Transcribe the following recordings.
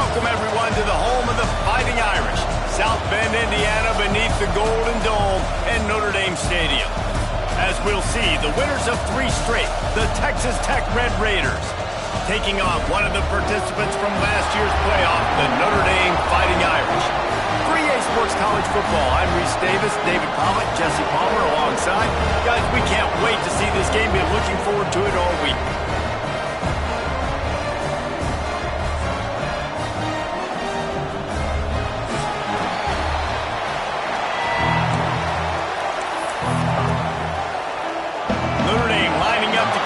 welcome everyone to the home of the Fighting Irish, South Bend, Indiana, beneath the Golden Dome and Notre Dame Stadium. As we'll see, the winners of 3 straight, the Texas Tech Red Raiders, taking on one of the participants from last year's playoff, the Notre Dame Fighting Irish. 3A Sports College Football, I'm Reese Davis, David Pollock, Jesse Palmer alongside. Guys, we can't wait to see this game. Been looking forward to it all week.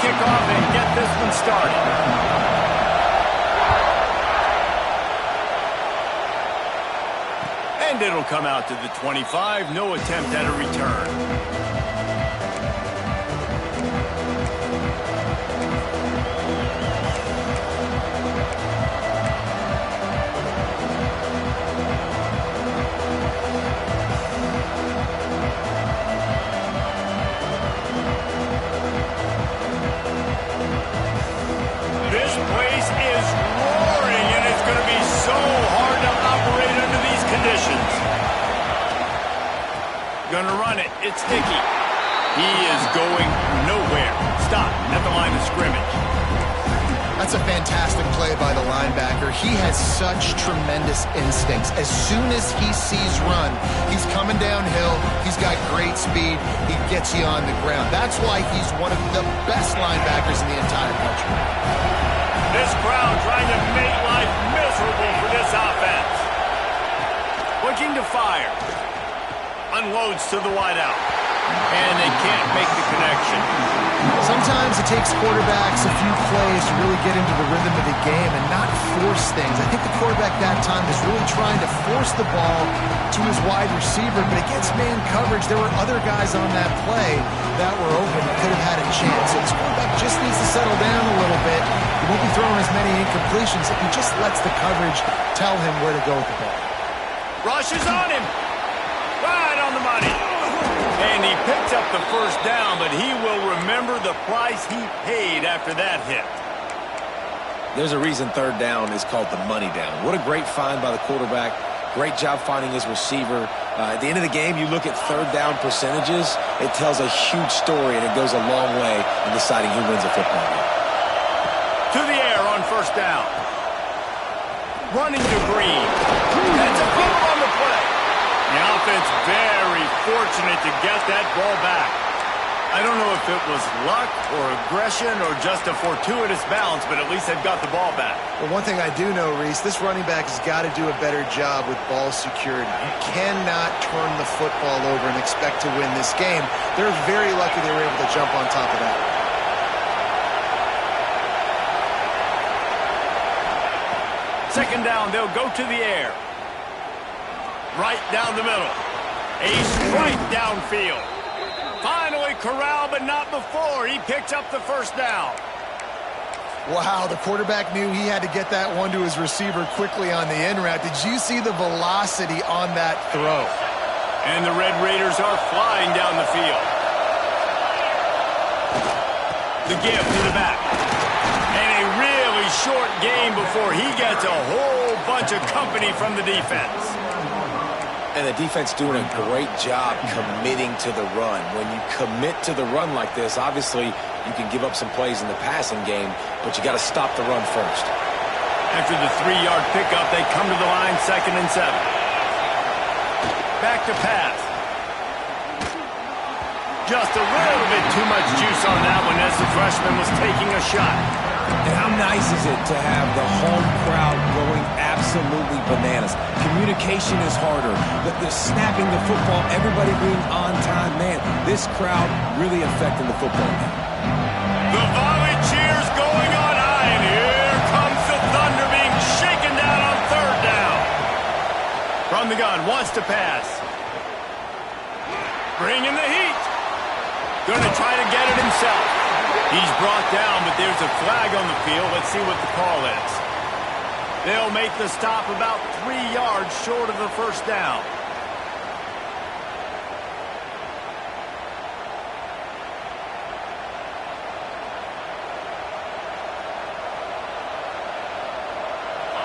Kick off and get this one started. And it'll come out to the 25. No attempt at a return. Gonna run it. It's Hickey. He is going nowhere. Stop at the line of scrimmage. That's a fantastic play by the linebacker. He has such tremendous instincts. As soon as he sees run, he's coming downhill. He's got great speed. He gets you on the ground. That's why he's one of the best linebackers in the entire country. This crowd trying to make life miserable for this offense. Looking to fire. Unloads to the wideout. And they can't make the connection. Sometimes it takes quarterbacks a few plays to really get into the rhythm of the game and not force things. I think the quarterback that time was really trying to force the ball to his wide receiver, but against man coverage, there were other guys on that play that were open that could have had a chance. So this quarterback just needs to settle down a little bit. He won't be throwing as many incompletions if he just lets the coverage tell him where to go with the ball. Rush is on him. Right on the money. And he picks up the first down, but he will remember the price he paid after that hit. There's a reason third down is called the money down. What a great find by the quarterback. Great job finding his receiver. At the end of the game, you look at third down percentages. It tells a huge story, and it goes a long way in deciding who wins a football game. To the air on first down. Running to Green. That's a fumble on the play. The offense very fortunate to get that ball back. I don't know if it was luck or aggression or just a fortuitous bounce, but at least they've got the ball back. Well, one thing I do know, Reese, this running back has got to do a better job with ball security. You cannot turn the football over and expect to win this game. They're very lucky they were able to jump on top of that. Second down, they'll go to the air. Right down the middle. A strike downfield. Finally corralled, but not before. He picks up the first down. Wow, the quarterback knew he had to get that one to his receiver quickly on the in route. Did you see the velocity on that throw? And the Red Raiders are flying down the field. The give to the back. And a really short game before he gets a whole bunch of company from the defense. And the defense doing a great job committing to the run. When you commit to the run like this, obviously you can give up some plays in the passing game, but you got to stop the run first. After the 3-yard pickup, they come to the line, 2nd and 7. Back to pass. Just a little bit too much juice on that one as the freshman was taking a shot. And how nice is it to have the home crowd going absolutely bananas? Communication is harder. The snapping the football, everybody being on time. Man, this crowd really affecting the football game. The volley cheers going on high, and here comes the Thunder being shaken down on third down. From the gun, wants to pass. Bringing the heat. Going to try to get it himself. He's brought down, but there's a flag on the field. Let's see what the call is. They'll make the stop about 3 yards short of the first down.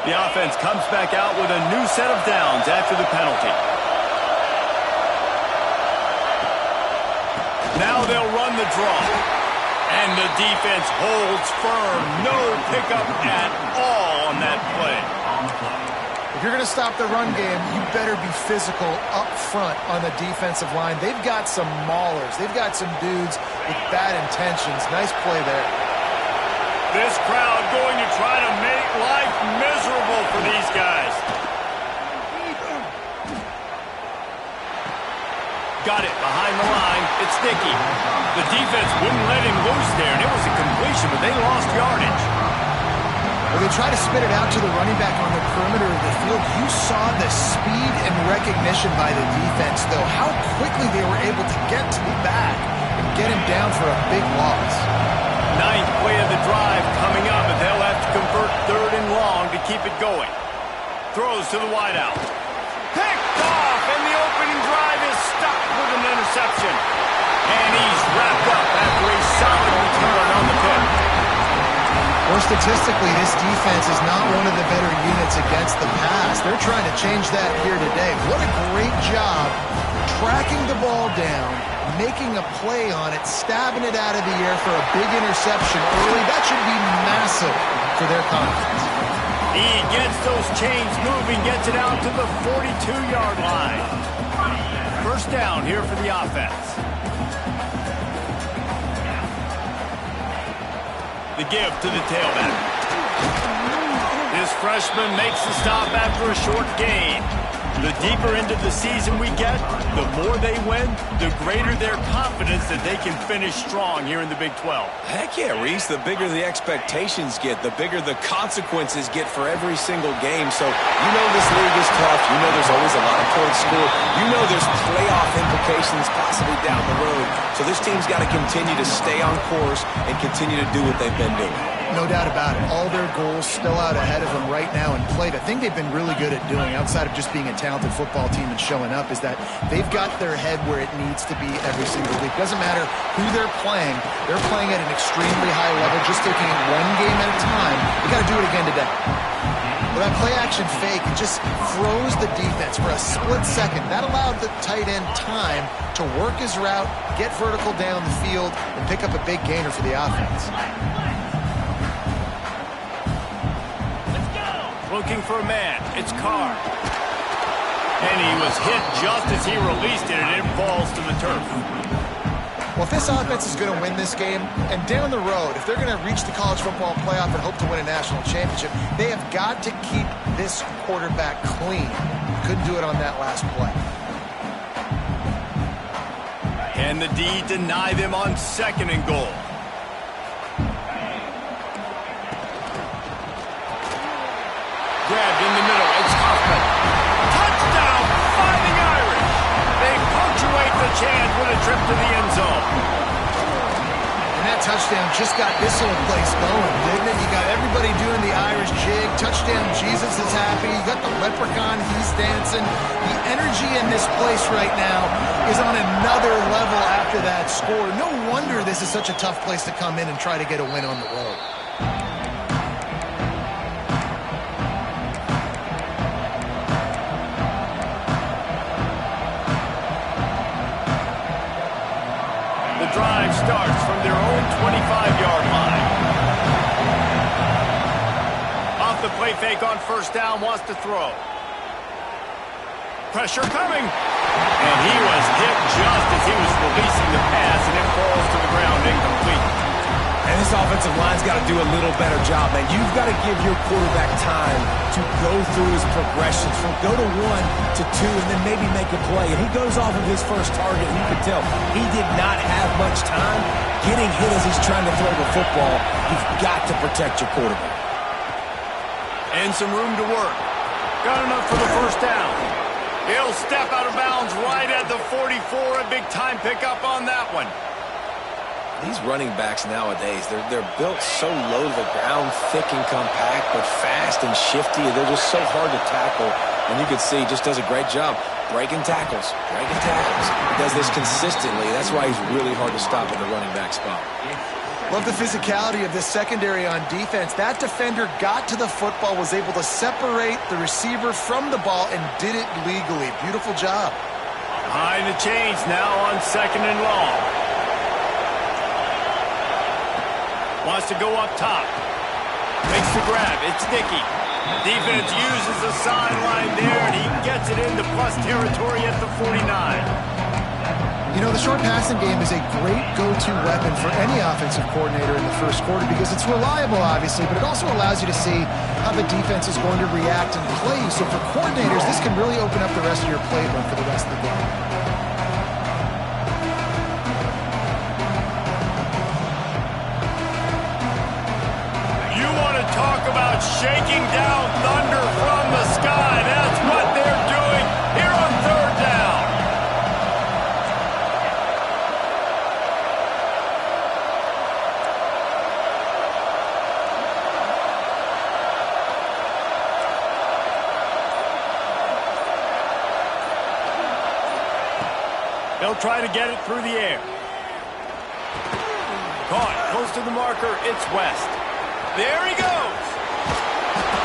The offense comes back out with a new set of downs after the penalty. Now they'll run the draw. And the defense holds firm. No pickup at all on that play. If you're going to stop the run game, you better be physical up front on the defensive line. They've got some maulers. They've got some dudes with bad intentions. Nice play there. This crowd going to try to make life miserable for these guys. Got it behind the line. It's Dickey. The defense wouldn't let him loose there, and it was a completion, but they lost yardage. Well, they try to spit it out to the running back on the perimeter of the field. You saw the speed and recognition by the defense, though. How quickly they were able to get to the back and get him down for a big loss. Ninth play of the drive coming up, and they'll have to convert 3rd and long to keep it going. Throws to the wideout. Picked off, and the opening drive is stuck with an interception. And he's wrapped up after a solid return on the pick. Or statistically, this defense is not one of the better units against the pass. They're trying to change that here today. What a great job tracking the ball down, making a play on it, stabbing it out of the air for a big interception early. That should be massive for their confidence. He gets those chains moving, gets it out to the 42-yard line. First down here for the offense. The give to the tailback. This freshman makes the stop after a short gain. The deeper into the season we get, the more they win, the greater their confidence that they can finish strong here in the Big 12. Heck yeah, Reese. The bigger the expectations get, the bigger the consequences get for every single game. So you know this league is tough. You know there's always a lot of points scored. You know there's playoff implications possibly down the road. So this team's got to continue to stay on course and continue to do what they've been doing. No doubt about it. All their goals still out ahead of them right now in play. The thing they've been really good at doing, outside of just being a talented football team and showing up, is that they've got their head where it needs to be every single week. Doesn't matter who they're playing at an extremely high level, just taking it one game at a time. We got to do it again today. Well, that play-action fake, it just froze the defense for a split second. That allowed the tight end time to work his route, get vertical down the field, and pick up a big gainer for the offense. Looking for a man. It's Carr. And he was hit just as he released it, and it falls to the turf. Well, if this offense is going to win this game, and down the road, if they're going to reach the college football playoff and hope to win a national championship, they have got to keep this quarterback clean. Couldn't do it on that last play. And the D deny them on 2nd and goal. Grabbed in the middle. It's Huffman. Touchdown, Fighting Irish. They punctuate the chance with a trip to the end zone. And that touchdown just got this whole place going, didn't it? You got everybody doing the Irish jig. Touchdown, Jesus is happy. You got the leprechaun, he's dancing. The energy in this place right now is on another level after that score. No wonder this is such a tough place to come in and try to get a win on the road. Drive starts from their own 25-yard line. Off the play fake on first down, wants to throw. Pressure coming. And he was hit just as he was releasing the pass, and it falls to the ground incomplete. And this offensive line's got to do a little better job, man. You've got to give your quarterback time to go through his progressions from go to 1 to 2 and then maybe make a play. And he goes off of his first target, and you can tell he did not have much time getting hit as he's trying to throw the football. You've got to protect your quarterback. And some room to work. Got enough for the first down. He'll step out of bounds right at the 44. A big time pickup on that one. These running backs nowadays, they're built so low to the ground, thick and compact, but fast and shifty. They're just so hard to tackle. And you can see he just does a great job breaking tackles. He does this consistently. That's why he's really hard to stop at the running back spot. Love the physicality of this secondary on defense. That defender got to the football, was able to separate the receiver from the ball, and did it legally. Beautiful job. Behind the chains now on 2nd and long. Wants to go up top. Makes the grab. It's Dickey. Defense uses the sideline there, and he gets it into plus territory at the 49. You know, the short passing game is a great go-to weapon for any offensive coordinator in the first quarter because it's reliable, obviously, but it also allows you to see how the defense is going to react and play. So for coordinators, this can really open up the rest of your playbook for the rest of the game. You want to talk about shaking down thunder from the sky. That's what they're doing here on 3rd down. They'll try to get it through the air. Caught, close to the marker, it's West. There he goes.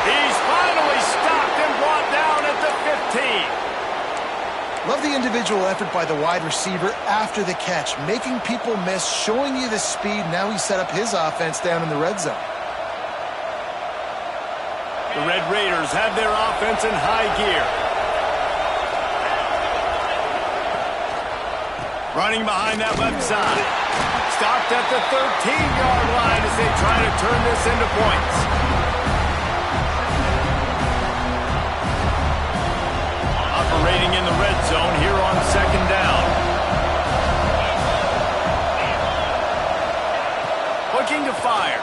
He's finally stopped and brought down at the 15. Love the individual effort by the wide receiver after the catch, making people miss, showing you the speed. Now he set up his offense down in the red zone. The Red Raiders have their offense in high gear. Running behind that left side. Stopped at the 13-yard line as they try to turn this into points. Operating in the red zone here on 2nd down. Looking to fire.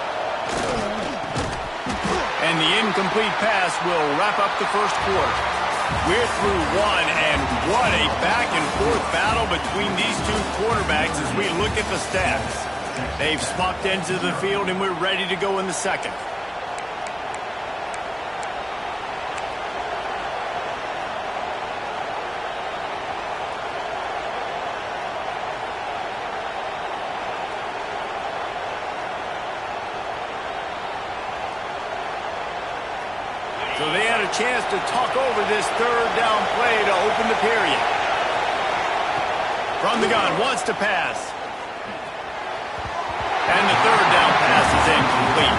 And the incomplete pass will wrap up the first quarter. We're through one, and what a back-and-forth battle between these two quarterbacks as we look at the stats. They've swapped ends of the field, and we're ready to go in the second. So they had a chance to talk over this 3rd down play to open the period. From the gun, wants to pass. And the 3rd down pass is incomplete.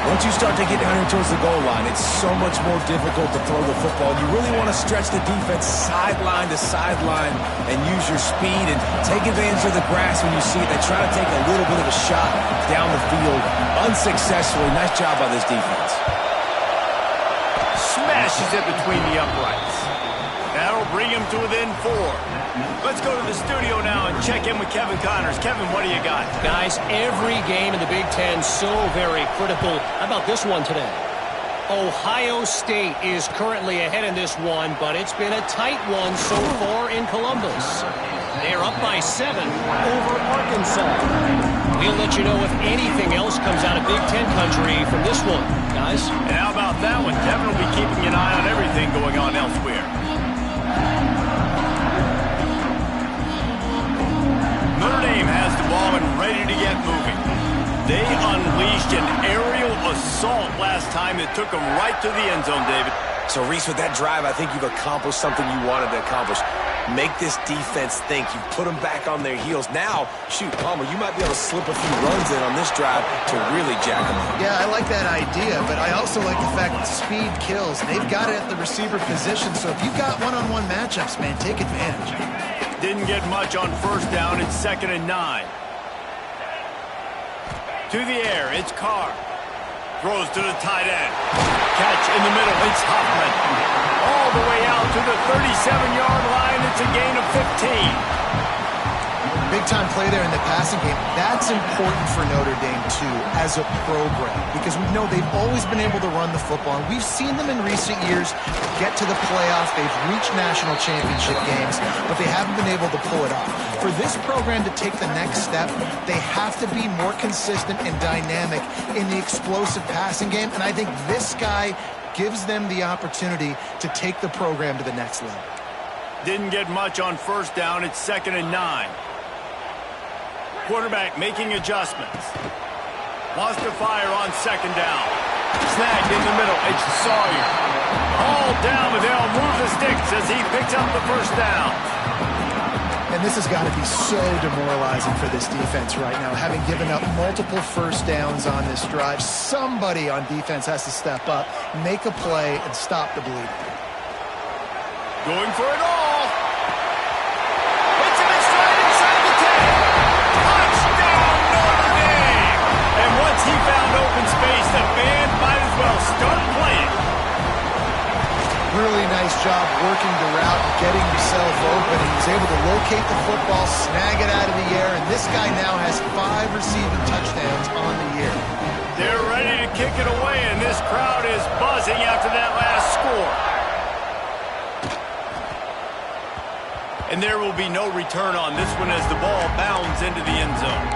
Once you start to get down here towards the goal line, it's so much more difficult to throw the football. You really want to stretch the defense sideline to sideline and use your speed and take advantage of the grass when you see it. They try to take a little bit of a shot down the field unsuccessfully. Nice job by this defense. Smashes it between the uprights. That'll bring him to within 4. Let's go to the studio now and check in with Kevin Connors. Kevin, what do you got? Guys, every game in the Big Ten so very critical. How about this one today? Ohio State is currently ahead in this one, but it's been a tight one so far in Columbus. They're up by 7 over Arkansas. We'll let you know if anything else comes out of Big Ten country from this one, guys. And how about that one? Kevin will be keeping an eye on everything going on elsewhere. Notre Dame has the ball and ready to get moving. They unleashed an aerial assault last time that took them right to the end zone, David. So, Reese, with that drive, I think you've accomplished something you wanted to accomplish. Make this defense think. You put them back on their heels. Now, shoot, Palmer, you might be able to slip a few runs in on this drive to really jack them up. Yeah, I like that idea, but I also like the fact that speed kills. They've got it at the receiver position, so if you've got one-on-one matchups, man, take advantage. Didn't get much on 1st down. It's 2nd and 9. To the air, it's Carr. Throws to the tight end. Catch in the middle, it's Hoffman. All the way out to the 37-yard line. It's a gain of 15. Big-time play there in the passing game. That's important for Notre Dame, too, as a program, because we know they've always been able to run the football, and we've seen them in recent years get to the playoff. They've reached national championship games, but they haven't been able to pull it off. For this program to take the next step, they have to be more consistent and dynamic in the explosive passing game, and I think this guy gives them the opportunity to take the program to the next level. Didn't get much on 1st down. It's 2nd and 9. Quarterback making adjustments. Wants to fire on second down. Snagged in the middle. It's Sawyer. All down, but they'll move the sticks as he picks up the first down. And this has got to be so demoralizing for this defense right now, having given up multiple first downs on this drive. Somebody on defense has to step up, make a play, and stop the bleeding. Going for it all. It's in his stride inside the 10. Touchdown, Notre Dame. And once he found open space, the band might as well start playing. Really nice job working the route, getting himself open. He was able to locate the football, snag it out of the air, and this guy now has 5 receiving touchdowns on the year. They're ready to kick it away, and this crowd is buzzing after that last score. And there will be no return on this one as the ball bounds into the end zone.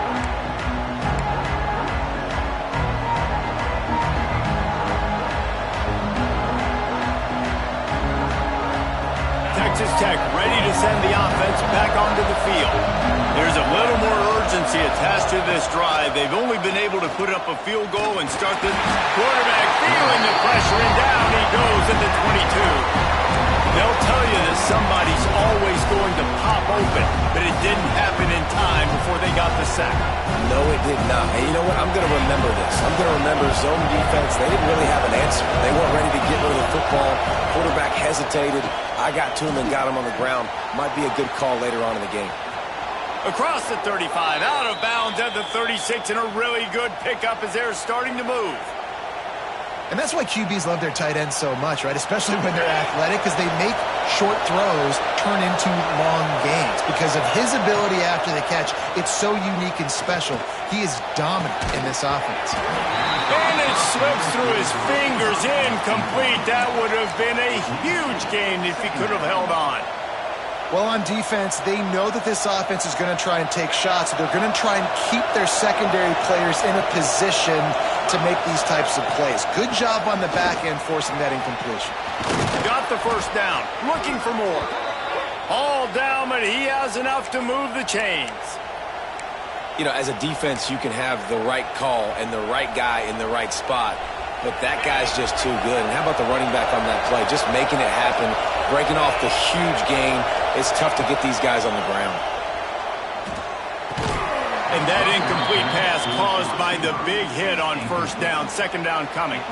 Texas Tech ready to send the offense back onto the field. There's a little more urgency attached to this drive. They've only been able to put up a field goal and start the quarterback feeling the pressure, and down he goes at the 22. They'll tell you that somebody's always going to pop open, but it didn't happen in time before they got the sack. No, it did not. And you know what? I'm going to remember this. I'm going to remember zone defense. They didn't really have an answer. They weren't ready to get rid of the football. Quarterback hesitated. I got to him and got him on the ground. Might be a good call later on in the game. Across the 35, out of bounds at the 36, and a really good pickup as they're starting to move. And that's why QBs love their tight ends so much, right? Especially when they're athletic, because they make short throws turn into long gains. Because of his ability after the catch, it's so unique and special. He is dominant in this offense. And it slips through his fingers, incomplete. That would have been a huge gain if he could have held on. Well, on defense, they know that this offense is going to try and take shots. So they're going to try and keep their secondary players in a position to make these types of plays. Good job on the back end forcing that incompletion. Got the first down, looking for more. All down, but he has enough to move the chains. You know, as a defense, you can have the right call and the right guy in the right spot, but that guy's just too good. And how about the running back on that play? Just making it happen, breaking off the huge gain. It's tough to get these guys on the ground. And that incomplete pass caused by the big hit on first down, second down coming.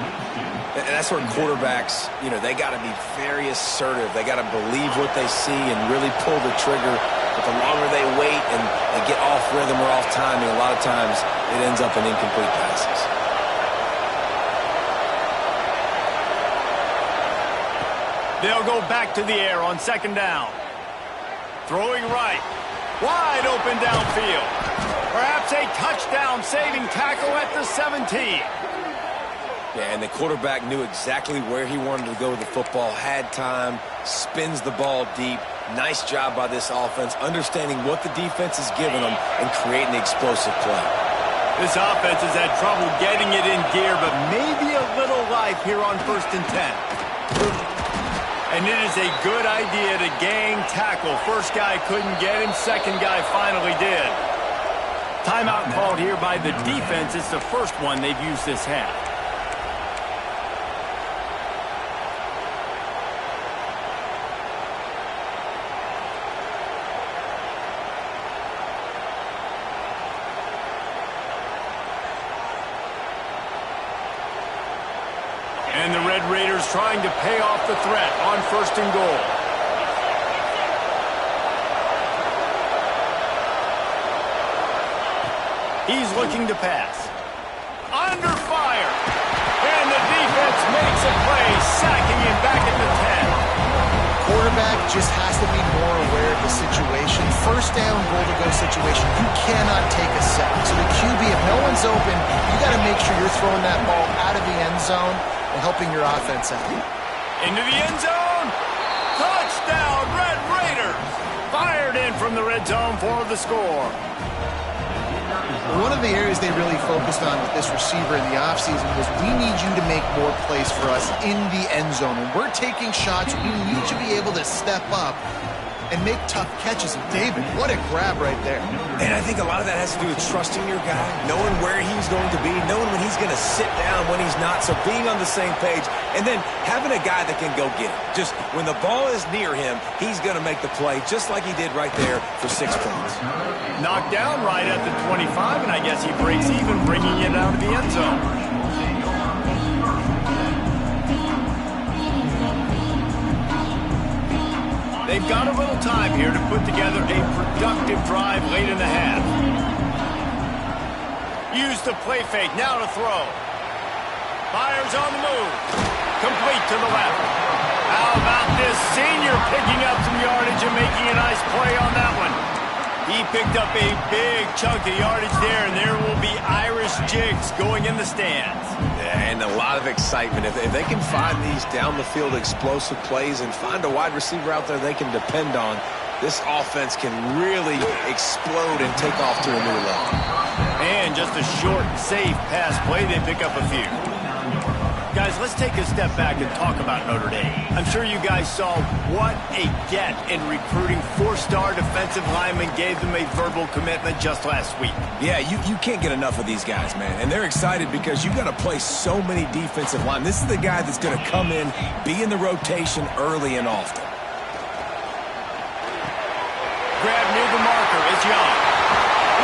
And that's where quarterbacks, you know, they got to be very assertive. They got to believe what they see and really pull the trigger. But the longer they wait and they get off rhythm or off timing, a lot of times it ends up in incomplete passes. They'll go back to the air on second down. Throwing right. Wide open downfield. Perhaps a touchdown-saving tackle at the 17. Yeah, and the quarterback knew exactly where he wanted to go with the football, had time, spins the ball deep. Nice job by this offense, understanding what the defense is giving them and creating the explosive play. This offense has had trouble getting it in gear, but maybe a little life here on 1st and 10. And it is a good idea to gang tackle. First guy couldn't get him, second guy finally did. Timeout called here by the defense. It's the first one they've used this half. And the Red Raiders trying to pay off the threat on 1st and goal. He's looking to pass. Under fire. And the defense makes a play, sacking him back at the 10. Quarterback just has to be more aware of the situation. First down, goal-to-go situation, you cannot take a sack. So the QB, if no one's open, you got to make sure you're throwing that ball out of the end zone and helping your offense out. Into the end zone. Touchdown, Red Raiders. Fired in from the red zone for the score. One of the areas they really focused on with this receiver in the offseason was we need you to make more plays for us in the end zone. When we're taking shots, we need to be able to step up and make tough catches. And David, what a grab right there. And I think a lot of that has to do with trusting your guy, knowing where he's going to be, knowing when he's going to sit down, when he's not, so being on the same page, and then having a guy that can go get it. Just when the ball is near him, he's going to make the play, just like he did right there for 6 points. Knocked down right at the 25, and I guess he breaks even, bringing it out of the end zone. They've got a little time here to put together a productive drive late in the half. Use the play fake, now to throw. Fires on the move. Complete to the left. How about this senior picking up some yardage and making a nice play on that one? He picked up a big chunk of yardage there, and there will be Irish jigs going in the stands. And a lot of excitement. If they can find these down-the-field explosive plays and find a wide receiver out there they can depend on, this offense can really explode and take off to a new level. And just a short, safe pass play, they pick up a few. Guys, let's take a step back and talk about Notre Dame. I'm sure you guys saw what a get in recruiting. 4-star defensive linemen gave them a verbal commitment just last week. Yeah, you can't get enough of these guys, man. And they're excited because you've got to play so many defensive linemen. This is the guy that's going to come in, be in the rotation early and often. Grab near the marker is Young.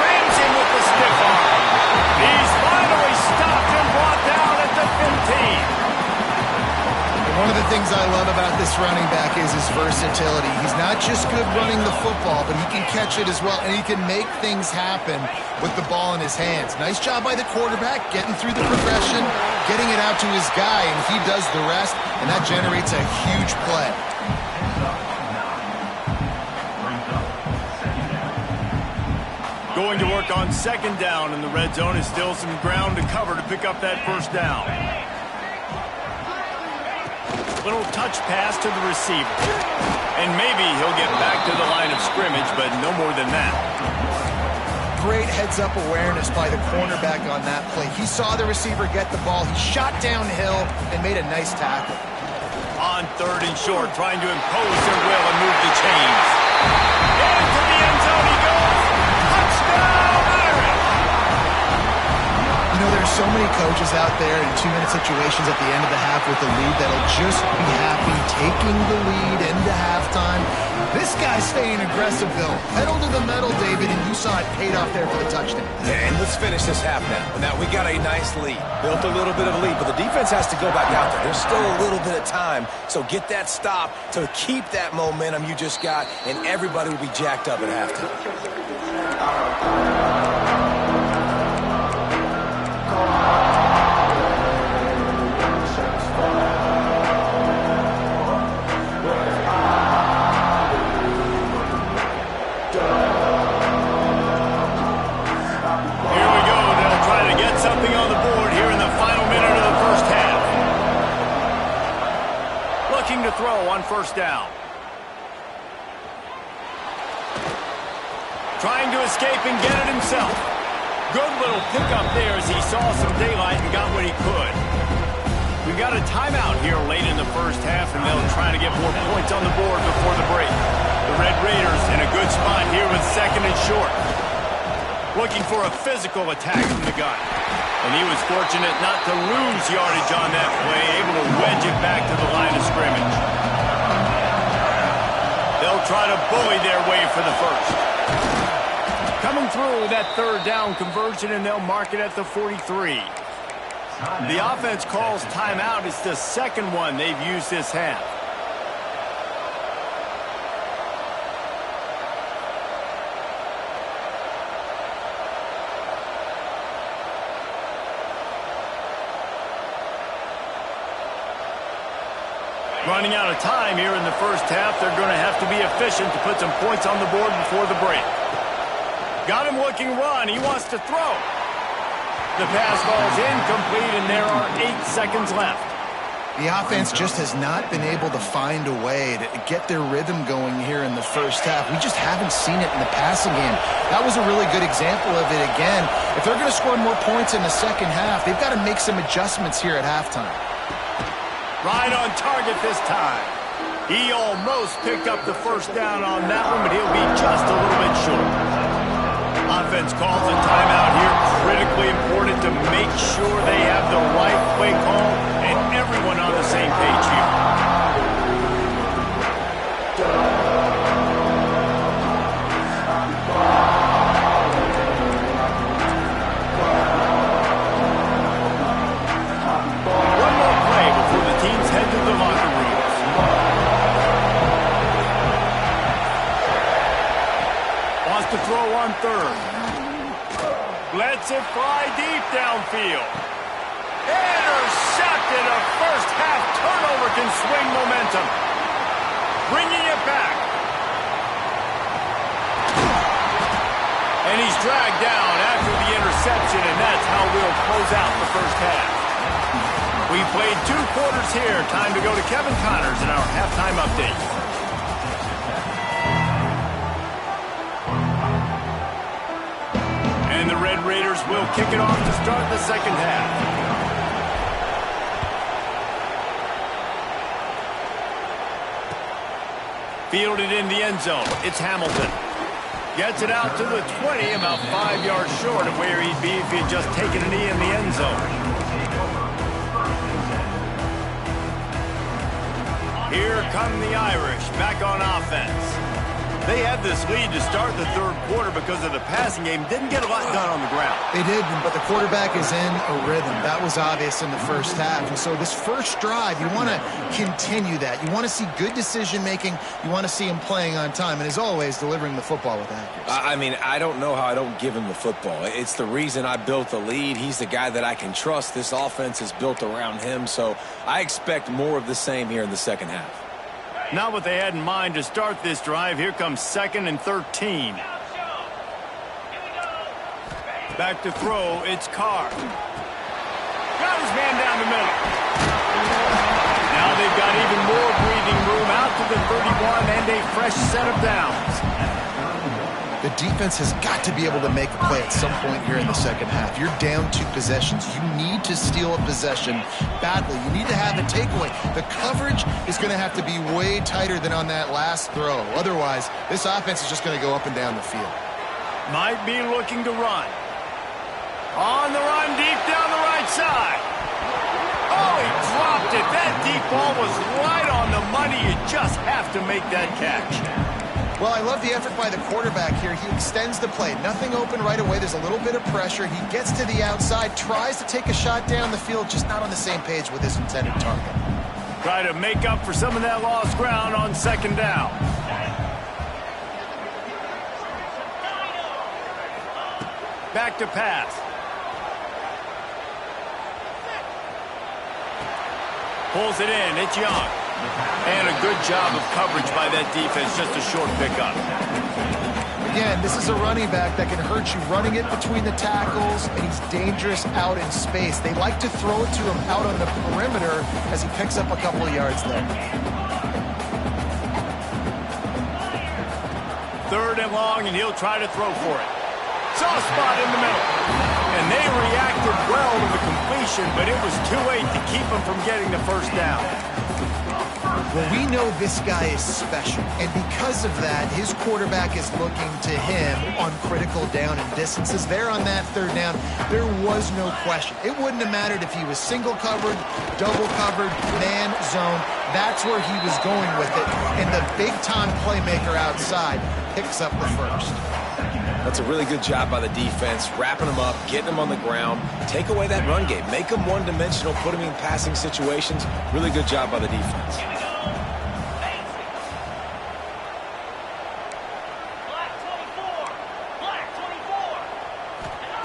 Rams him with the stiff arm. He's finally stopped and brought down at the 15. One of the things I love about this running back is his versatility. He's not just good running the football, but he can catch it as well, and he can make things happen with the ball in his hands. Nice job by the quarterback, getting through the progression, getting it out to his guy, and he does the rest, and that generates a huge play. Going to work on second down in the red zone is still some ground to cover to pick up that first down. Little touch pass to the receiver. And maybe he'll get back to the line of scrimmage, but no more than that. Great heads-up awareness by the cornerback on that play. He saw the receiver get the ball. He shot downhill and made a nice tackle. On 3rd and short, trying to impose their will and move the chains. Into the end zone he goes. Touchdown, Irish! You know, there's so many coaches out there in 2-minute situations at the end of the half with the lead that'll just be happy taking the lead into halftime. This guy's staying aggressive, though. Pedal to the metal, David, and you saw it paid off there for the touchdown. And let's finish this half now. Now, we got a nice lead. Built a little bit of a lead, but the defense has to go back out there. There's still a little bit of time, so get that stop to keep that momentum you just got, and everybody will be jacked up at halftime. To throw on first down. Trying to escape and get it himself. Good little pickup there as he saw some daylight and got what he could. We got a timeout here late in the first half, and they'll try to get more points on the board before the break. The Red Raiders in a good spot here with 2nd and short. Looking for a physical attack from the gun. And he was fortunate not to lose yardage on that play, able to wedge it back to the line of scrimmage. They'll try to bully their way for the first. Coming through with that 3rd down conversion, and they'll mark it at the 43. The offense calls timeout. It's the 2nd one they've used this half. Running out of time here in the first half. They're going to have to be efficient to put some points on the board before the break. Got him looking run. He wants to throw. The pass falls incomplete, and there are 8 seconds left. The offense just has not been able to find a way to get their rhythm going here in the first half. We just haven't seen it in the passing game. That was a really good example of it again. If they're going to score more points in the second half, they've got to make some adjustments here at halftime. Right on target this time. He almost picked up the first down on that one, but he'll be just a little bit short. Offense calls a timeout here. Critically important to make sure they have the right play call and everyone on the same page here. One more play before the teams head to the locker rooms. To throw on third. Lets it fly deep downfield. Intercepted. A first half turnover can swing momentum. Bringing it back. And he's dragged down after the interception, and that's how we'll close out the first half. We played 2 quarters here. Time to go to Kevin Connors in our halftime update. And the Red Raiders will kick it off to start the second half. Fielded in the end zone. It's Hamilton. Gets it out to the 20, about 5 yards short of where he'd be if he'd just taken a knee in the end zone. Here come the Irish back on offense. They had this lead to start the third quarter because of the passing game. Didn't get a lot done on the ground. They did, but the quarterback is in a rhythm. That was obvious in the first half. And so this first drive, you want to continue that. You want to see good decision-making. You want to see him playing on time. And as always, delivering the football with accuracy. I mean, I don't know how I don't give him the football. It's the reason I built the lead. He's the guy that I can trust. This offense is built around him. So I expect more of the same here in the second half. Not what they had in mind to start this drive. Here comes 2nd and 13. Back to throw, it's Carr. Got his man down the middle. Now they've got even more breathing room out to the 31 and a fresh set of downs. The defense has got to be able to make a play at some point here in the second half. You're down 2 possessions. You need to steal a possession badly. You need to have a takeaway. The coverage is going to have to be way tighter than on that last throw. Otherwise, this offense is just going to go up and down the field. Might be looking to run. On the run, deep down the right side. Oh, he dropped it. That deep ball was right on the money. You just have to make that catch. Well, I love the effort by the quarterback here. He extends the play. Nothing open right away. There's a little bit of pressure. He gets to the outside, tries to take a shot down the field, just not on the same page with his intended target. Try to make up for some of that lost ground on second down. Back to pass. Pulls it in. It's Young. And a good job of coverage by that defense. Just a short pickup. Again, this is a running back that can hurt you running it between the tackles, and he's dangerous out in space. They like to throw it to him out on the perimeter as he picks up a couple of yards there. 3rd and long, and he'll try to throw for it. Soft spot in the middle. And they reacted well to the completion, but it was too late to keep him from getting the first down. Well, we know this guy is special, and because of that, his quarterback is looking to him on critical down and distances. There on that 3rd down, there was no question. It wouldn't have mattered if he was single covered, double covered, man, zone. That's where he was going with it, and the big-time playmaker outside picks up the first. That's a really good job by the defense, wrapping them up, getting them on the ground, take away that run game, make them one-dimensional, put them in passing situations. Really good job by the defense.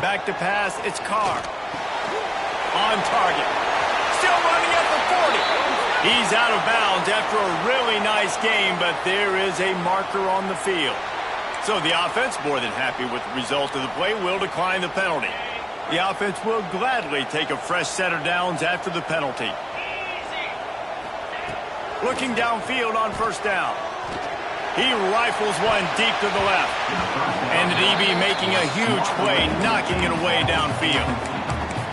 Back to pass, it's Carr. On target. Still running at the 40. He's out of bounds after a really nice game, but there is a marker on the field. So the offense, more than happy with the result of the play, will decline the penalty. The offense will gladly take a fresh set of downs after the penalty. Looking downfield on 1st down. He rifles one deep to the left. And the DB making a huge play, knocking it away downfield.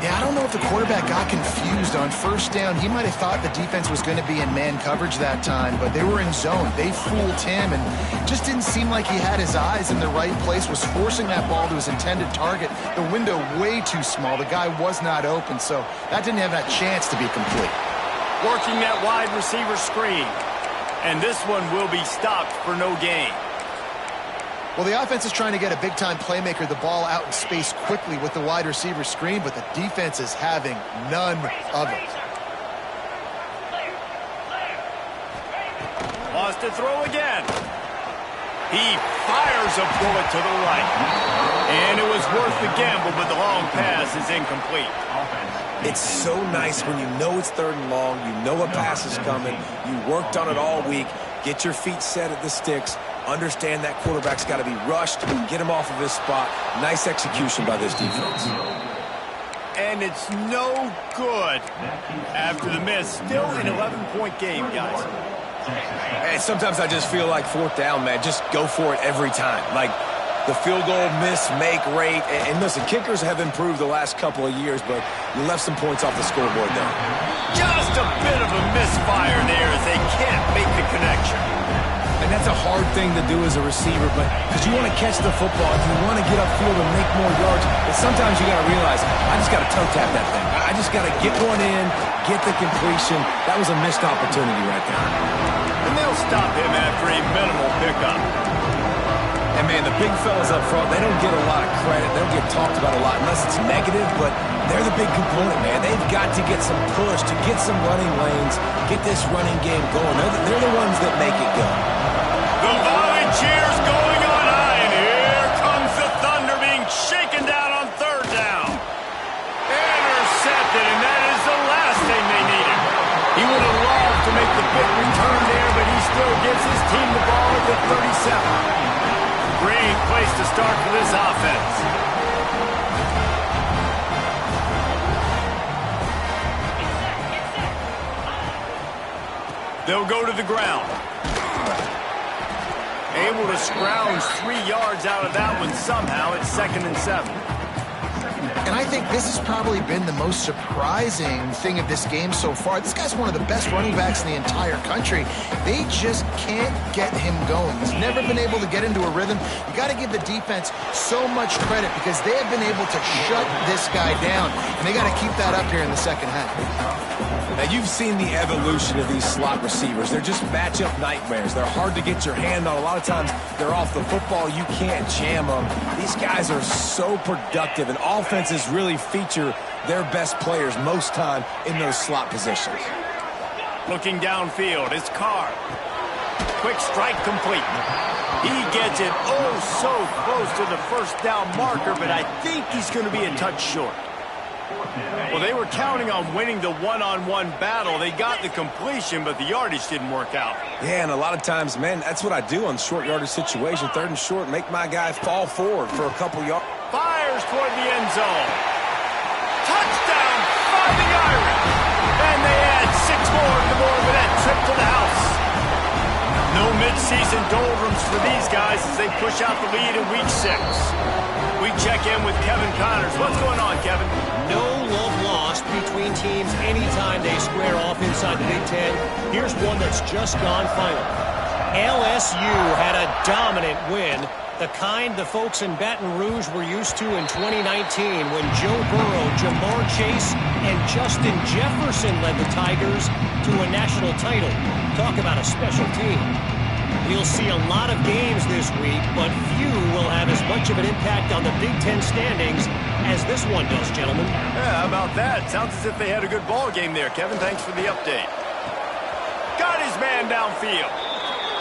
Yeah, I don't know if the quarterback got confused on first down. He might have thought the defense was going to be in man coverage that time, but they were in zone. They fooled him and just didn't seem like he had his eyes in the right place, was forcing that ball to his intended target. The window way too small. The guy was not open, so that didn't have that chance to be complete. Working that wide receiver screen. And this one will be stopped for no gain. Well, the offense is trying to get a big-time playmaker the ball out in space quickly with the wide receiver screen, but the defense is having none of it. Wants to throw again. He fires a bullet to the right. And it was worth the gamble, but the long pass is incomplete. It's so nice when you know it's 3rd and long, you know a pass is coming, you worked on it all week, get your feet set at the sticks, understand that quarterback's got to be rushed, get him off of his spot. Nice execution by this defense. And it's no good after the miss. Still an 11-point game, guys. And sometimes I just feel like 4th down, man. Just go for it every time. Like the field goal miss-make rate. And listen, kickers have improved the last couple of years, but you left some points off the scoreboard there. Just a bit of a misfire there as they can't make the connection. And that's a hard thing to do as a receiver, but because you want to catch the football, you want to get upfield and make more yards, but sometimes you got to realize, I just got to toe tap that thing. I just got to get one in, get the completion. That was a missed opportunity right there. And they'll stop him after a minimal pickup. And man, the big fellas up front, they don't get a lot of credit. They don't get talked about a lot unless it's negative, but they're the big component, man. They've got to get some push, to get some running lanes, get this running game going. They're the ones that make it go. The Volunteers going on high, and here comes the Thunder being shaken down on 3rd down. Intercepted, and that is the last thing they needed. He would have loved to make the big return there, but he still gives his team the ball at the 37. Great place to start for this offense. They'll go to the ground. Able to scrounge 3 yards out of that one somehow. It's 2nd and 7. And I think this has probably been the most surprising thing of this game so far. This guy's one of the best running backs in the entire country. They just can't get him going. He's never been able to get into a rhythm. You got to give the defense so much credit because they have been able to shut this guy down. And they got to keep that up here in the 2nd half. Now, you've seen the evolution of these slot receivers. They're just matchup nightmares. They're hard to get your hand on. A lot of times, they're off the football. You can't jam them. These guys are so productive, and offenses really feature their best players most time in those slot positions. Looking downfield, it's Carr. Quick strike complete. He gets it so close to the 1st down marker, but I think he's going to be a touch short. Well, they were counting on winning the one-on-one battle. They got the completion, but the yardage didn't work out. Yeah, and a lot of times, man, that's what I do on short yardage situation. 3rd and short, make my guy fall forward for a couple yards. Fires toward the end zone. Touchdown, Fighting Irish. And they add 6 more to the board with that trip to the house. No mid-season doldrums for these guys as they push out the lead in Week 6. We check in with Kevin Connors. What's going on, Kevin? No love lost between teams anytime they square off inside the Big Ten. Here's one that's just gone final. LSU had a dominant win, the kind the folks in Baton Rouge were used to in 2019 when Joe Burrow, Jamar Chase, and Justin Jefferson led the Tigers to a national title. Talk about a special team. We'll see a lot of games this week, but few will have as much of an impact on the Big Ten standings as this one does, gentlemen. Yeah, how about that? Sounds as if they had a good ball game there, Kevin. Thanks for the update. Got his man downfield.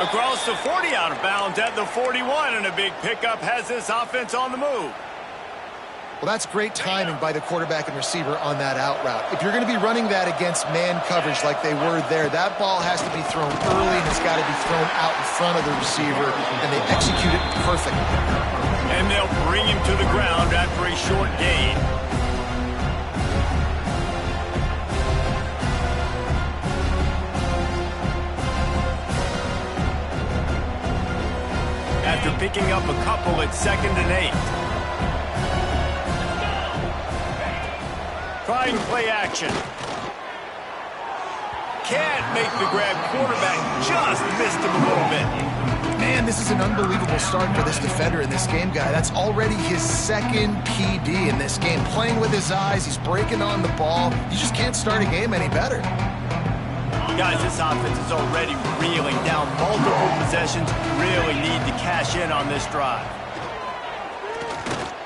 Across the 40, out of bounds at the 41, and a big pickup has this offense on the move. Well, that's great timing by the quarterback and receiver on that out route. If you're going to be running that against man coverage like they were there, that ball has to be thrown early and it's got to be thrown out in front of the receiver, and they execute it perfectly. And they'll bring him to the ground after a short gain. After picking up a couple at 2nd and 8. trying play action. Can't make the grab. Quarterback just missed him a little bit. Man, this is an unbelievable start for this defender in this game, guy. That's already his second PD in this game. Playing with his eyes, he's breaking on the ball. You just can't start a game any better. Guys, this offense is already reeling down multiple possessions. Really need to cash in on this drive.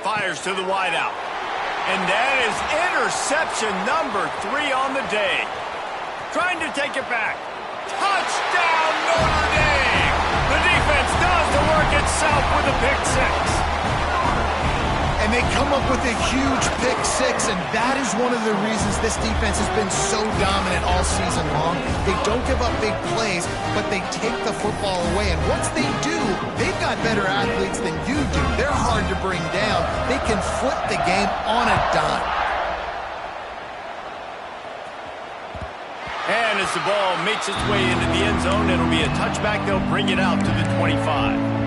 Fires to the wideout. And that is interception number 3 on the day. Trying to take it back. Touchdown, Notre Dame! The defense does the work itself with a pick 6. And they come up with a huge pick 6, and that is one of the reasons this defense has been so dominant all season long. They don't give up big plays, but they take the football away. And once they do, they've got better athletes than you do. They're hard to bring down. They can flip the game on a dime. And as the ball makes its way into the end zone, it'll be a touchback. They'll bring it out to the 25.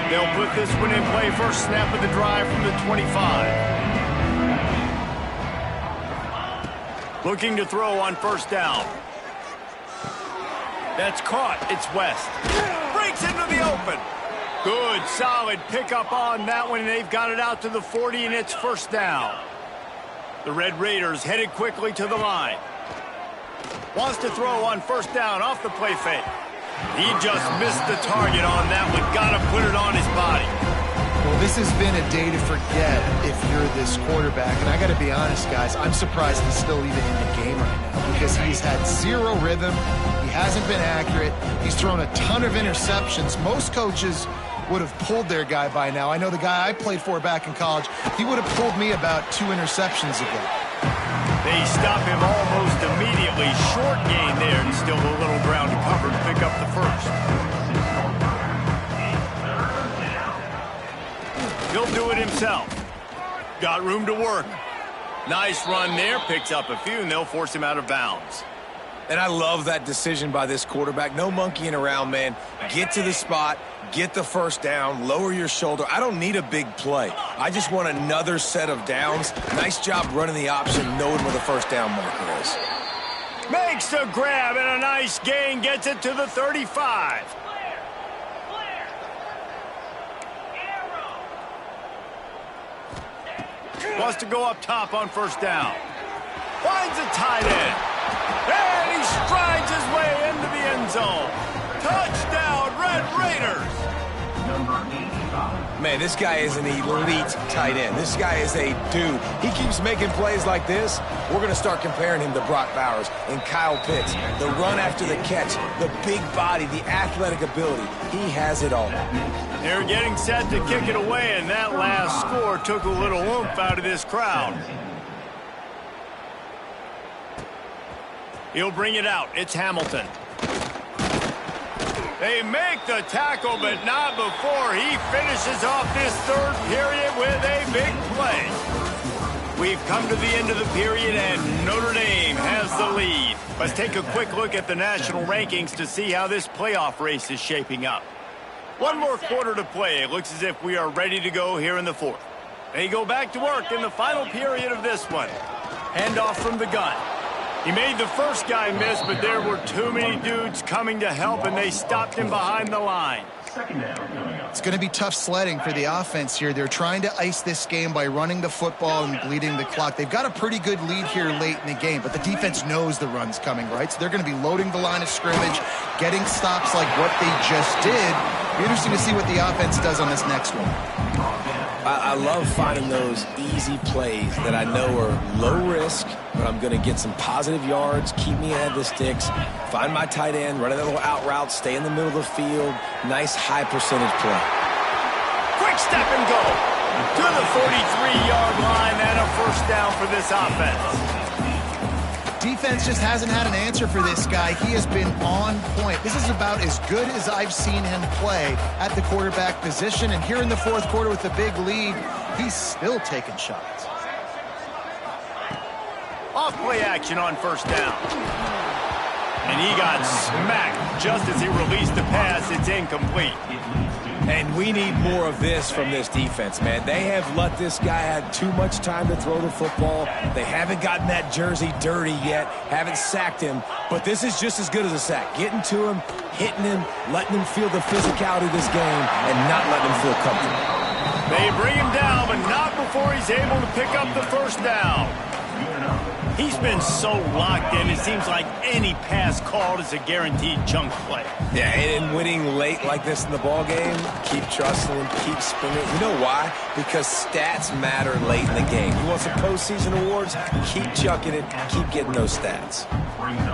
They'll put this one in play. First snap of the drive from the 25. Looking to throw on first down. That's caught. It's West. Breaks into the open. Good, solid pickup on that one. They've got it out to the 40, and it's first down. The Red Raiders headed quickly to the line. Wants to throw on first down off the play fake. He just missed the target on that one. Got to put it on his body. Well, this has been a day to forget if you're this quarterback. And I got to be honest, guys, I'm surprised he's still even in the game right now because he's had zero rhythm. He hasn't been accurate. He's thrown a ton of interceptions. Most coaches would have pulled their guy by now. I know the guy I played for back in college, he would have pulled me about 2 interceptions ago. They stop him almost immediately. Short gain there, and still a little ground to cover to pick up the first. He'll do it himself. Got room to work. Nice run there. Picks up a few, and they'll force him out of bounds. And I love that decision by this quarterback. No monkeying around, man. Get to the spot, get the first down, lower your shoulder. I don't need a big play. I just want another set of downs. Nice job running the option, knowing where the first down marker is. Makes the grab, and a nice gain. Gets it to the 35. Wants to go up top on first down. Finds a tight end. And he strides his way into the end zone. Touchdown, Red Raiders. Man, this guy is an elite tight end. This guy is a dude. He keeps making plays like this. We're going to start comparing him to Brock Bowers and Kyle Pitts. The run after the catch, the big body, the athletic ability. He has it all. They're getting set to kick it away, and that last score took a little oomph out of this crowd. He'll bring it out. It's Hamilton. They make the tackle, but not before he finishes off this third period with a big play. We've come to the end of the period, and Notre Dame has the lead. Let's take a quick look at the national rankings to see how this playoff race is shaping up. One more quarter to play. It looks as if we are ready to go here in the fourth. They go back to work in the final period of this one. Handoff from the gun. He made the first guy miss, but there were too many dudes coming to help, and they stopped him behind the line. It's going to be tough sledding for the offense here. They're trying to ice this game by running the football and bleeding the clock. They've got a pretty good lead here late in the game, but the defense knows the run's coming, right? So they're going to be loading the line of scrimmage, getting stops like what they just did. It'll be interesting to see what the offense does on this next one. I love finding those easy plays that I know are low risk, but I'm going to get some positive yards, keep me ahead of the sticks, find my tight end, run a little out route, stay in the middle of the field. Nice high percentage play. Quick step and go to the 43-yard line, and a first down for this offense. Defense just hasn't had an answer for this guy. He has been on point. This is about as good as I've seen him play at the quarterback position. And here in the fourth quarter with a big lead, he's still taking shots. Off play action on first down. And he got smacked just as he released the pass. It's incomplete. And we need more of this from this defense, man. They have let this guy have too much time to throw the football. They haven't gotten that jersey dirty yet, haven't sacked him. But this is just as good as a sack. Getting to him, hitting him, letting him feel the physicality of this game, and not letting him feel comfortable. They bring him down, but not before he's able to pick up the first down. He's been so locked in, it seems like any pass called is a guaranteed chunk play. Yeah, and winning late like this in the ball game, keep trusting him, keep spinning. You know why? Because stats matter late in the game. You want some postseason awards? Keep chucking it, keep getting those stats.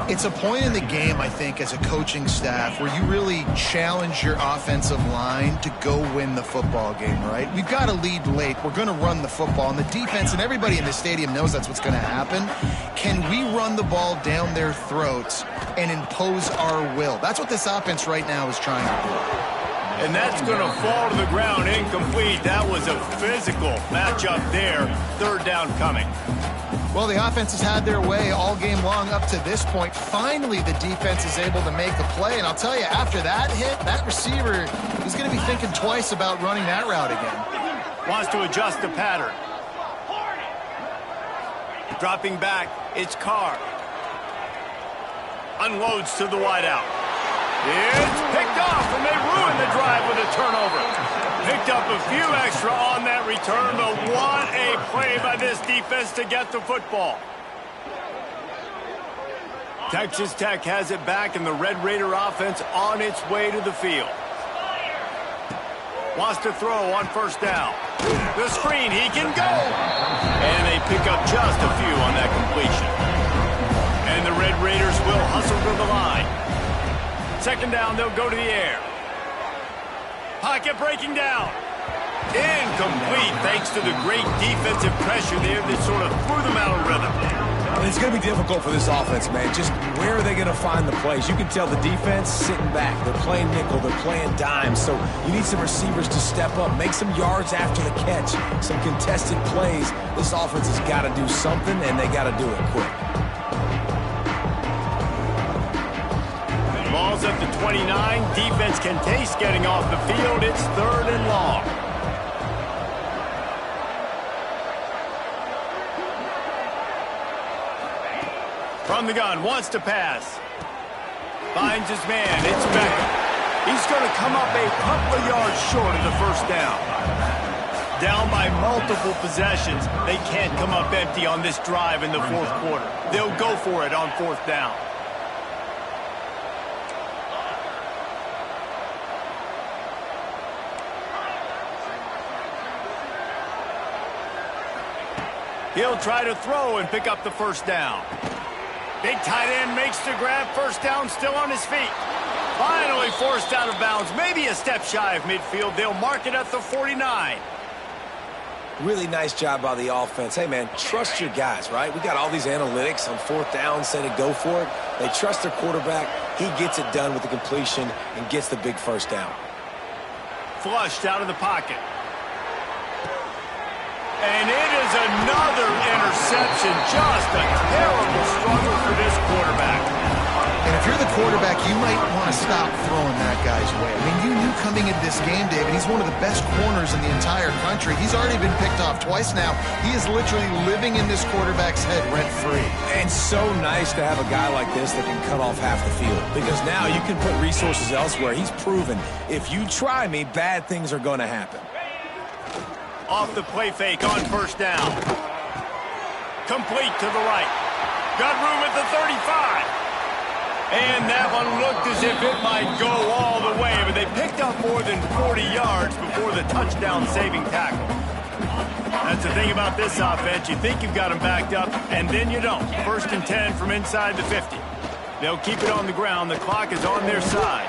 It's a point in the game, I think, as a coaching staff where you really challenge your offensive line to go win the football game, right? We've got to lead late. We're going to run the football. And the defense and everybody in the stadium knows that's what's going to happen. Can we run the ball down their throats and impose our will? That's what this offense right now is trying to do. And that's going to fall to the ground incomplete. That was a physical matchup there. Third down coming. Well, the offense has had their way all game long up to this point. Finally, the defense is able to make a play. And I'll tell you, after that hit, that receiver is going to be thinking twice about running that route again. Wants to adjust the pattern. Dropping back, it's Carr. Unloads to the wideout. It's picked off, and they ruin the drive with a turnover. Picked up a few extra on that return, but what a play by this defense to get the football. Texas Tech has it back, and the Red Raider offense on its way to the field. Wants to throw on first down. The screen, he can go. And they pick up just a few on that completion. And the Red Raiders will hustle to the line. Second down, they'll go to the air. Pocket breaking down. Incomplete thanks to the great defensive pressure there that sort of threw them out of rhythm. And it's going to be difficult for this offense, man. Just where are they going to find the plays? You can tell the defense sitting back. They're playing nickel. They're playing dime. So you need some receivers to step up, make some yards after the catch, some contested plays. This offense has got to do something, and they got to do it quick. Ball's up to 29. Defense can taste getting off the field. It's third and long. From the gun, wants to pass. Finds his man, it's Beckham. He's going to come up a couple of yards short of the first down. Down by multiple possessions, they can't come up empty on this drive in the fourth quarter. They'll go for it on fourth down. He'll try to throw and pick up the first down. Big tight end makes the grab. First down, still on his feet. Finally forced out of bounds. Maybe a step shy of midfield. They'll mark it at the 49. Really nice job by the offense. Hey, man, trust your guys, right? We got all these analytics on fourth down, say to go for it. They trust their quarterback. He gets it done with the completion and gets the big first down. Flushed out of the pocket. And it is another interception. Just a terrible struggle for this quarterback. And if you're the quarterback, you might want to stop throwing that guy's way. I mean, you knew coming into this game, David, he's one of the best corners in the entire country. He's already been picked off twice now. He is literally living in this quarterback's head rent-free. And so nice to have a guy like this that can cut off half the field. Because now you can put resources elsewhere. He's proven, if you try me, bad things are going to happen. Off the play fake on first down. Complete to the right. Got room at the 35. And that one looked as if it might go all the way, but they picked up more than 40 yards before the touchdown-saving tackle. That's the thing about this offense. You think you've got them backed up, and then you don't. First and 10 from inside the 50. They'll keep it on the ground. The clock is on their side.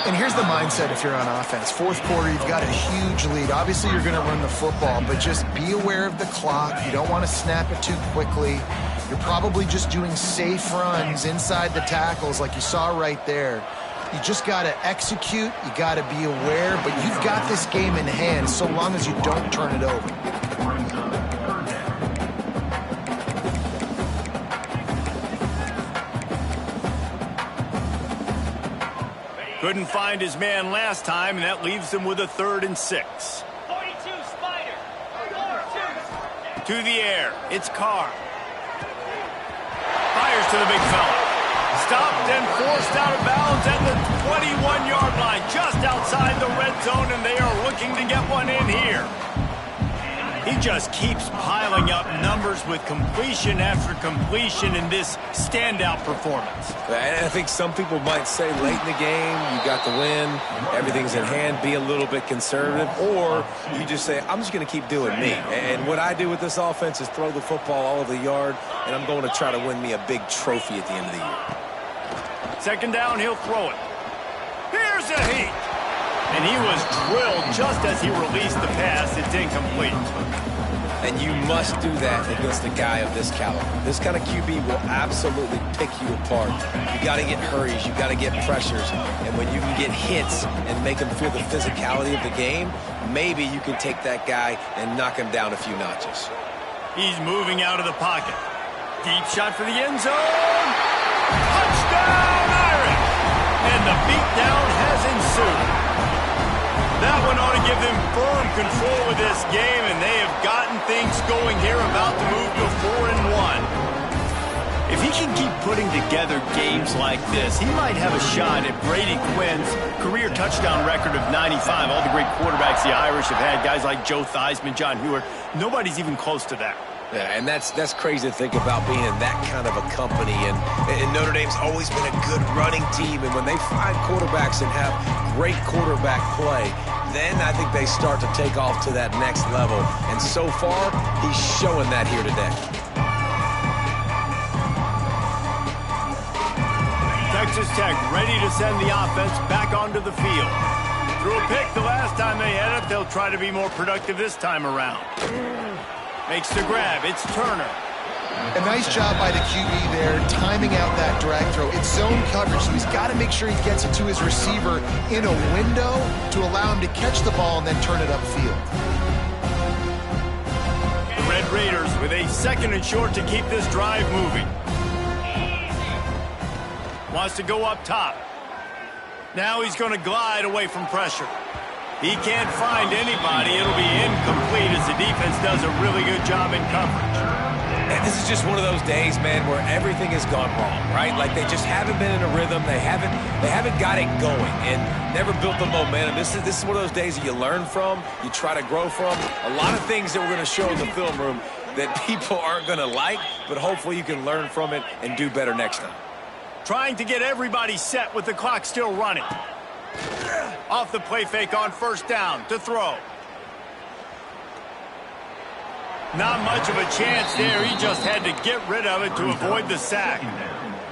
And here's the mindset if you're on offense. Fourth quarter, you've got a huge lead. Obviously, you're going to run the football, but just be aware of the clock. You don't want to snap it too quickly. You're probably just doing safe runs inside the tackles like you saw right there. You just got to execute. You got to be aware, but you've got this game in hand so long as you don't turn it over. Couldn't find his man last time, and that leaves him with a 3rd and 6. 42, Spider. 4-2. To the air. It's Carr. Fires to the big fella. Stopped and forced out of bounds at the 21-yard line, just outside the red zone, and they are looking to get one in here. He just keeps piling up numbers with completion after completion in this standout performance. And I think some people might say late in the game, you got the win, everything's in hand, be a little bit conservative, or you just say, I'm just going to keep doing me. And what I do with this offense is throw the football all over the yard, and I'm going to try to win me a big trophy at the end of the year. 2nd down, he'll throw it. Here's a heat. And he was drilled just as he released the pass. It's incomplete. And you must do that against a guy of this caliber. This kind of QB will absolutely pick you apart. You got to get hurries. You got to get pressures. And when you can get hits and make him feel the physicality of the game, maybe you can take that guy and knock him down a few notches. He's moving out of the pocket. Deep shot for the end zone. Touchdown, Irish! And the beatdown has ensued. That one ought to give them firm control of this game, and they have gotten things going here, about to move to 4-1. If he can keep putting together games like this, he might have a shot at Brady Quinn's career touchdown record of 95. All the great quarterbacks the Irish have had, guys like Joe Theismann, John Hewitt, nobody's even close to that. Yeah, and that's crazy to think about being in that kind of a company. And Notre Dame's always been a good running team. And when they find quarterbacks and have great quarterback play, then I think they start to take off to that next level. And so far, he's showing that here today. Texas Tech ready to send the offense back onto the field. Threw a pick the last time they had it. They'll try to be more productive this time around. Makes the grab. It's Turner. A nice job by the QB there, timing out that drag throw. It's zone coverage, so he's got to make sure he gets it to his receiver in a window to allow him to catch the ball and then turn it upfield. The Red Raiders with a 2nd and short to keep this drive moving. Wants to go up top. Now he's going to glide away from pressure. He can't find anybody. It'll be incomplete as the defense does a really good job in coverage. And this is just one of those days, man, where everything has gone wrong, right? Like they just haven't been in a rhythm. They haven't got it going and never built the momentum. This is one of those days that you learn from, you try to grow from. A lot of things that we're going to show in the film room that people aren't going to like, but hopefully you can learn from it and do better next time. Trying to get everybody set with the clock still running. Off the play fake on 1st down to throw. Not much of a chance there. He just had to get rid of it to avoid the sack.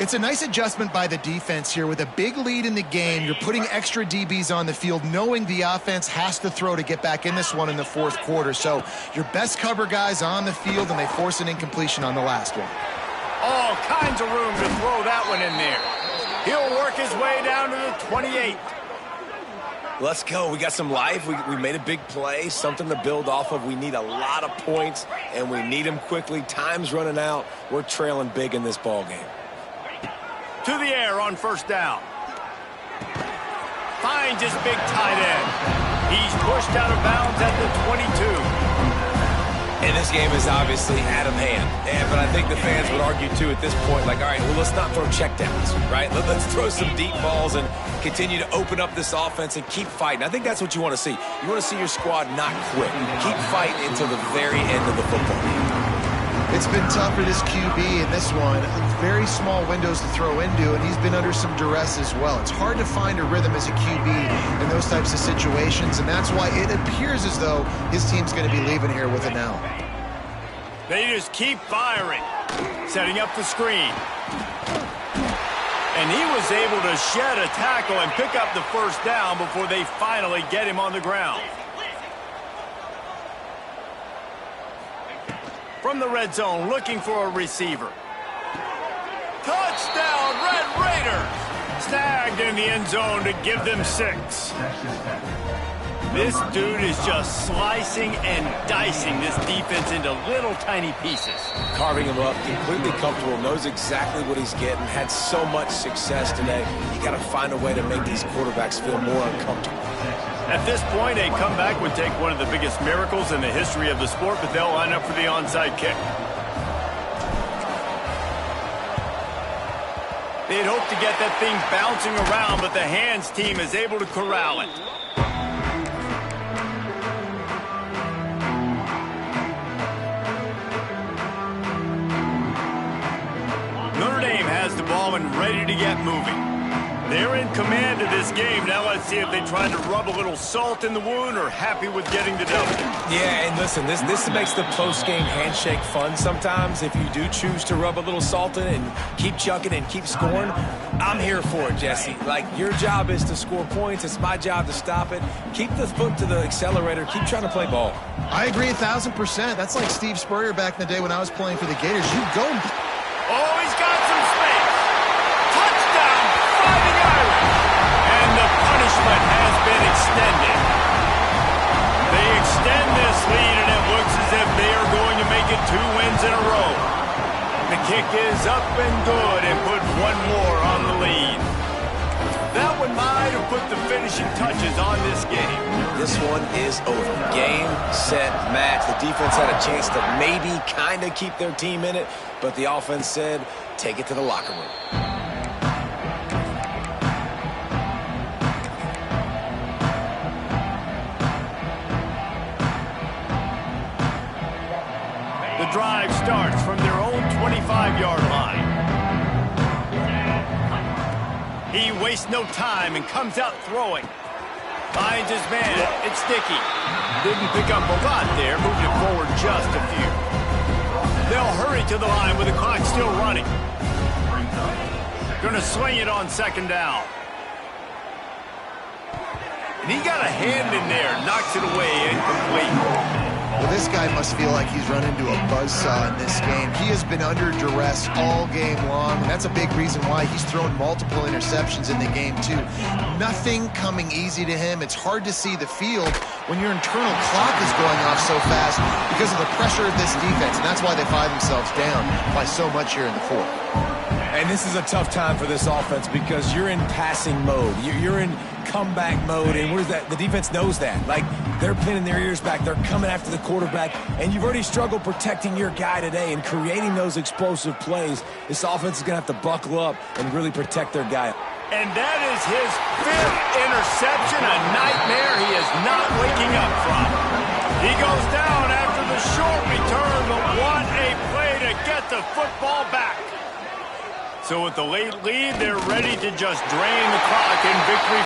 It's a nice adjustment by the defense here. With a big lead in the game, you're putting extra DBs on the field, knowing the offense has to throw to get back in this one in the 4th quarter. So your best cover guys on the field, and they force an incompletion on the last one. All kinds of room to throw that one in there. He'll work his way down to the 28. Let's go. We got some life. We made a big play, something to build off of. We need a lot of points, and we need them quickly. Time's running out. We're trailing big in this ball game. To the air on 1st down. Finds his big tight end. He's pushed out of bounds at the 22. And this game is obviously out of hand. But I think the fans would argue, too, at this point, like, all right, well, let's not throw checkdowns, right? Let's throw some deep balls and continue to open up this offense and keep fighting. I think that's what you want to see. You want to see your squad not quit. Keep fighting until the very end of the football game. It's been tough for this QB in this one. Very small windows to throw into, and he's been under some duress as well. It's hard to find a rhythm as a QB in those types of situations, and that's why it appears as though his team's going to be leaving here with an L. They just keep firing, setting up the screen. And he was able to shed a tackle and pick up the 1st down before they finally get him on the ground. From the red zone, looking for a receiver. Touchdown, Red Raiders! Snagged in the end zone to give them 6. This dude is just slicing and dicing this defense into little tiny pieces. Carving him up, completely comfortable, knows exactly what he's getting, had so much success today. You got to find a way to make these quarterbacks feel more uncomfortable. At this point, a comeback would take one of the biggest miracles in the history of the sport, but they'll line up for the onside kick. They'd hope to get that thing bouncing around, but the hands team is able to corral it. Notre Dame has the ball and ready to get moving. They're in command of this game. Now let's see if they try to rub a little salt in the wound or happy with getting the W. Yeah, and listen, this makes the post-game handshake fun sometimes. If you do choose to rub a little salt in it and keep chucking and keep scoring, I'm here for it, Jesse. Like, your job is to score points. It's my job to stop it. Keep the foot to the accelerator. Keep trying to play ball. I agree 1,000%. That's like Steve Spurrier back in the day when I was playing for the Gators. You go. Oh, he's got some space. Touchdown, Fighting Irish. And the punishment has been extended. They extend this lead, and it looks as if they are going to make it 2 wins in a row. The kick is up and good and put one more on the lead. That one might have put the finishing touches on this game. This one is over. Game, set, match. The defense had a chance to maybe kind of keep their team in it, but the offense said, take it to the locker room. The drive starts from their own 25-yard line. He wastes no time and comes out throwing. Finds his man. It's Dickey. Didn't pick up a lot there. Moved it forward just a few. They'll hurry to the line with the clock still running. Gonna swing it on 2nd down. And he got a hand in there. Knocks it away. Incomplete. Well, this guy must feel like he's run into a buzzsaw in this game. He has been under duress all game long, and that's a big reason why he's thrown multiple interceptions in the game, too. Nothing coming easy to him. It's hard to see the field when your internal clock is going off so fast because of the pressure of this defense, and that's why they find themselves down by so much here in the 4th. And this is a tough time for this offense because you're in passing mode. You're in comeback mode, and what is that? The defense knows that. Like, they're pinning their ears back. They're coming after the quarterback, and you've already struggled protecting your guy today and creating those explosive plays. This offense is going to have to buckle up and really protect their guy. And that is his 5th interception, a nightmare he is not waking up from. He goes down after the short return, but what a play to get the football back. So with the late lead, they're ready to just drain the clock in victory.